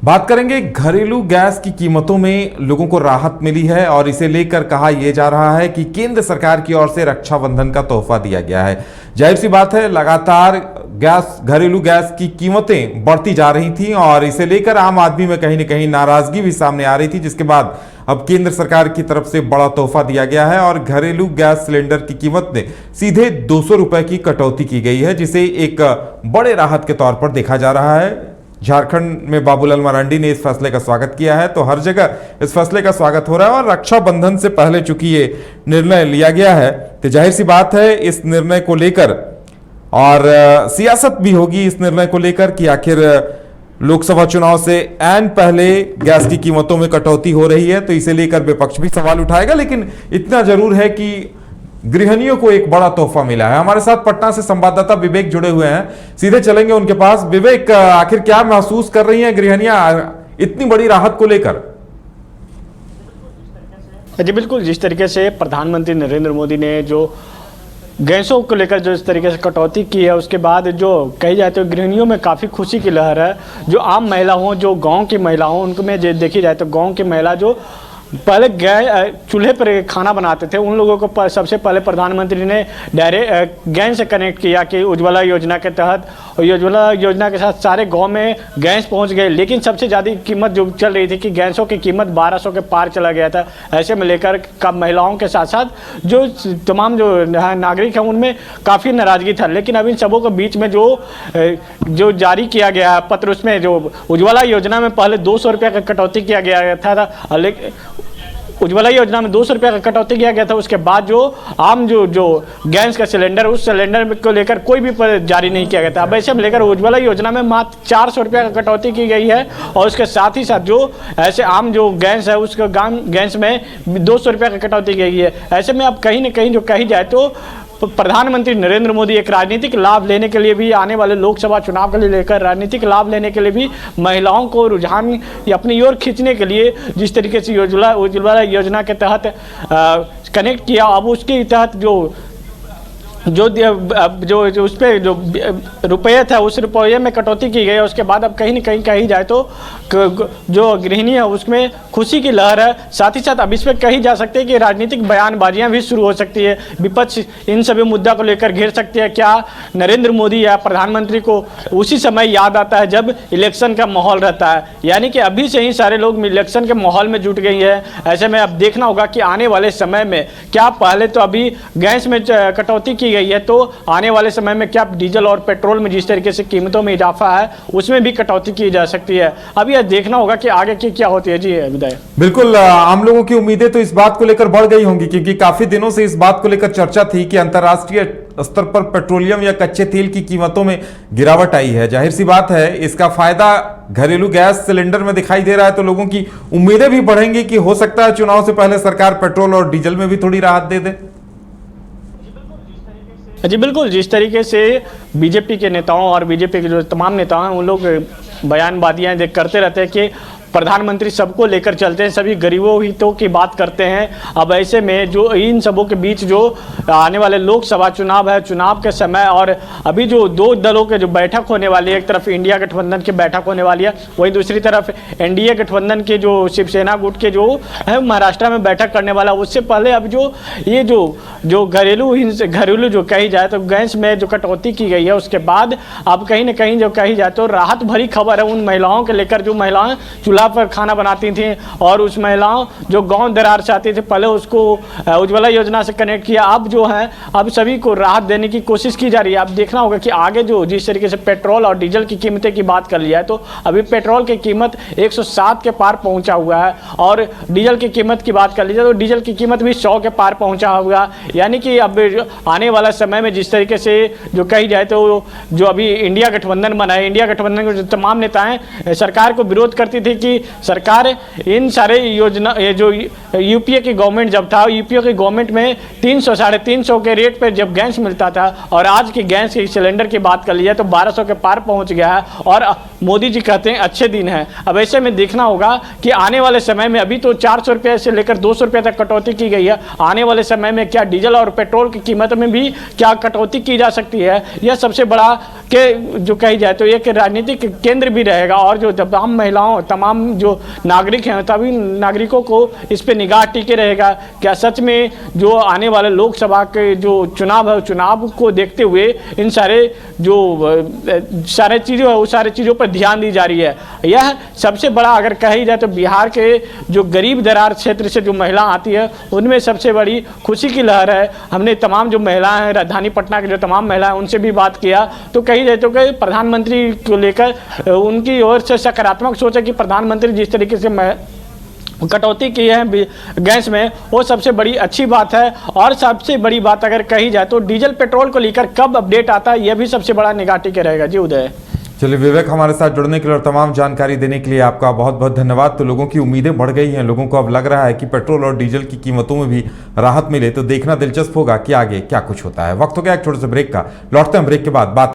बात करेंगे घरेलू गैस की कीमतों में लोगों को राहत मिली है और इसे लेकर कहा यह जा रहा है कि केंद्र सरकार की ओर से रक्षाबंधन का तोहफा दिया गया है। जाहिर सी बात है, लगातार घरेलू गैस की कीमतें बढ़ती जा रही थी और इसे लेकर आम आदमी में कहीं ना कहीं नाराजगी भी सामने आ रही थी, जिसके बाद अब केंद्र सरकार की तरफ से बड़ा तोहफा दिया गया है और घरेलू गैस सिलेंडर की कीमत में सीधे 200 रुपए की कटौती की गई है, जिसे एक बड़े राहत के तौर पर देखा जा रहा है। झारखंड में बाबूलाल मरांडी ने इस फैसले का स्वागत किया है, तो हर जगह इस फैसले का स्वागत हो रहा है और रक्षाबंधन से पहले चूंकि ये निर्णय लिया गया है तो जाहिर सी बात है इस निर्णय को लेकर और सियासत भी होगी इस निर्णय को लेकर कि आखिर लोकसभा चुनाव से ऐन पहले गैस की कीमतों में कटौती हो रही है, तो इसे लेकर विपक्ष भी सवाल उठाएगा। लेकिन इतना जरूर है कि गृहिणियों को एक बड़ा तोहफा मिला है। हमारे साथ पटना से संवाददाता विवेक जुड़े हुए हैं, सीधे चलेंगे उनके पास। विवेक, आखिर क्या महसूस कर रही हैं गृहिणियां इतनी बड़ी राहत को लेकर? जी बिल्कुल, जिस तरीके से प्रधानमंत्री नरेंद्र मोदी ने जो गैसों को लेकर जो इस तरीके से कटौती की है, उसके बाद जो कही जाए तो गृहिणियों में काफ़ी खुशी की लहर है। जो आम महिला हों, जो गांव की महिला हों, उनको में देखी जाए तो गांव की महिला जो पहले चूल्हे पर खाना बनाते थे, उन लोगों को सबसे पहले प्रधानमंत्री ने डायरेक्ट गैस से कनेक्ट किया कि उज्ज्वला योजना के तहत, और उज्ज्वला योजना के साथ सारे गांव में गैस पहुंच गए। लेकिन सबसे ज़्यादा कीमत जो चल रही थी कि गैसों की कीमत 1200 के पार चला गया था। ऐसे में लेकर का महिलाओं के साथ साथ जो तमाम जो नागरिक हैं उनमें काफ़ी नाराज़गी था। लेकिन अब इन सबों के बीच में जो जारी किया गया पत्र, उसमें जो उज्ज्वला योजना में पहले 200 रुपये का कटौती किया गया था, लेकिन उज्ज्वला योजना में 200 रुपये का कटौती किया गया था। उसके बाद जो आम जो गैस का सिलेंडर, उस सिलेंडर को लेकर कोई भी जारी नहीं किया गया था। अब ऐसे में लेकर उज्ज्वला योजना में मात्र 400 रुपये का कटौती की गई है और उसके साथ ही साथ जो ऐसे आम जो गैस है उसके गैस में 200 रुपये का कटौती की गई है। ऐसे में अब कहीं ना कहीं जो कही जाए तो प्रधानमंत्री नरेंद्र मोदी एक राजनीतिक लाभ लेने के लिए भी, आने वाले लोकसभा चुनाव के लिए लेकर राजनीतिक लाभ लेने के लिए भी, महिलाओं को रुझान अपनी ओर खींचने के लिए जिस तरीके से उज्ज्वला योजना के तहत कनेक्ट किया, अब उसके तहत जो उस पर जो रुपये था उस रुपये में कटौती की गई है। उसके बाद अब कहीं ना कहीं कही जाए तो जो गृहिणी है उसमें खुशी की लहर है। साथ ही साथ अब इस पर कही जा सकती है कि राजनीतिक बयानबाजियां भी शुरू हो सकती है। विपक्ष इन सभी मुद्दा को लेकर घेर सकती है। क्या नरेंद्र मोदी या प्रधानमंत्री को उसी समय याद आता है जब इलेक्शन का माहौल रहता है, यानी कि अभी से ही सारे लोग इलेक्शन के माहौल में जुट गई है। ऐसे में अब देखना होगा कि आने वाले समय में क्या, पहले तो अभी गैस में कटौती की गई है, तो आने वाले समय में क्या डीजल और पेट्रोल में जिस तरीके से कीमतों में इजाफा है उसमें भी कटौती की जा सकती है। अब यह देखना होगा कि आगे की क्या होती है। जी विदाई। बिल्कुल, आम लोगों की उम्मीदें तो इस बात को लेकर बढ़ गई होंगी, क्योंकि काफी दिनों से इस बात को लेकर चर्चा थी कि अंतर्राष्ट्रीय स्तर पर पेट्रोलियम या कच्चे तेल की कीमतों में गिरावट आई है। जाहिर सी बात है इसका फायदा घरेलू गैस सिलेंडर में दिखाई दे रहा है, तो लोगों की उम्मीदें भी बढ़ेंगी कि हो सकता है चुनाव से पहले सरकार पेट्रोल और डीजल में भी थोड़ी राहत दे दे। जी बिल्कुल, जिस तरीके से बीजेपी के नेताओं और बीजेपी के जो तमाम नेता हैं उन लोग बयानबाजियां करते रहते हैं कि प्रधानमंत्री सबको लेकर चलते हैं, सभी गरीबों हितों की बात करते हैं। अब ऐसे में जो इन सबों के बीच जो आने वाले लोकसभा चुनाव है, चुनाव के समय और अभी जो दो दलों के जो बैठक होने वाली है, एक तरफ इंडिया गठबंधन की बैठक होने वाली है, वहीं दूसरी तरफ एनडीए गठबंधन के जो शिवसेना गुट के जो है महाराष्ट्र में बैठक करने वाला। उससे पहले अब ये जो घरेलू जो कही जाए तो गैस में जो कटौती की गई है, उसके बाद अब कहीं ना कहीं जो कही जाए तो राहत भरी खबर है उन महिलाओं के लेकर जो महिलाएं पर खाना बनाती थी और उस महिलाओं जो गांव दरार से आती थी, पहले उसको उज्ज्वला योजना से कनेक्ट किया। अब जो है अब सभी को राहत देने की कोशिश की जा रही है। अब देखना होगा कि आगे जो जिस तरीके से पेट्रोल और डीजल की कीमतें की बात कर लिया है, तो अभी पेट्रोल की कीमत 107 के पार पहुंचा हुआ है और डीजल की कीमत की बात कर लीजिए तो डीजल की कीमत भी 100 के पार पहुंचा हुआ। यानी कि अब आने वाला समय में जिस तरीके से जो कही जाए तो जो अभी इंडिया गठबंधन बना है, इंडिया गठबंधन के जो तमाम नेताएं सरकार को विरोध करती थी कि क्योंकि सरकार इन सारे योजना, ये जो यूपीए की गवर्नमेंट जब था, यूपीए की गवर्नमेंट में 300 350 के रेट पे जब गैस मिलता था, और आज की गैस के सिलेंडर की बात कर लिया तो 1200 के पार पहुंच गया है। और मोदी जी कहते हैं अच्छे दिन हैं। अब ऐसे में देखना होगा कि आने वाले समय में, अभी तो 400 रुपये से लेकर 200 रुपये तक कटौती की गई है, आने वाले समय में क्या डीजल और पेट्रोल की कीमत में भी क्या कटौती की जा सकती है? यह सबसे बड़ा के जो कही जाए तो एक राजनीतिक केंद्र भी रहेगा, और जो तमाम महिलाओं, तमाम जो नागरिक हैं, तभी नागरिकों को इस पे निगाह टिके रहेगा। क्या सच में जो आने वाले लोकसभा के जो चुनाव है, चुनाव को देखते हुए इन सारे जो सारे चीज़ों है, उस सारे चीज़ों पर ध्यान दी जा रही है? यह सबसे बड़ा अगर कही जाए तो बिहार के जो गरीब दरार क्षेत्र से जो महिला आती है, उनमें सबसे बड़ी खुशी की लहर है। हमने तमाम जो महिलाएं हैं, राजधानी पटना के जो तमाम महिलाएं, उनसे भी बात किया तो कही जाए तो कि प्रधानमंत्री को लेकर उनकी ओर से सकारात्मक सोच है कि प्रधानमंत्री जिस तरीके से कटौती की है गैस में, वो सबसे बड़ी अच्छी बात है। और सबसे बड़ी बात अगर कही जाए तो डीजल पेट्रोल को लेकर कब अपडेट आता है, यह भी सबसे बड़ा निगाह टिके रहेगा। जी उदय। चलिए विवेक, हमारे साथ जुड़ने के लिए और तमाम जानकारी देने के लिए आपका बहुत बहुत धन्यवाद। तो लोगों की उम्मीदें बढ़ गई हैं, लोगों को अब लग रहा है कि पेट्रोल और डीजल की कीमतों में भी राहत मिले, तो देखना दिलचस्प होगा कि आगे क्या कुछ होता है। वक्त हो गया एक छोटे से ब्रेक का, लौटते हैं ब्रेक के बाद बात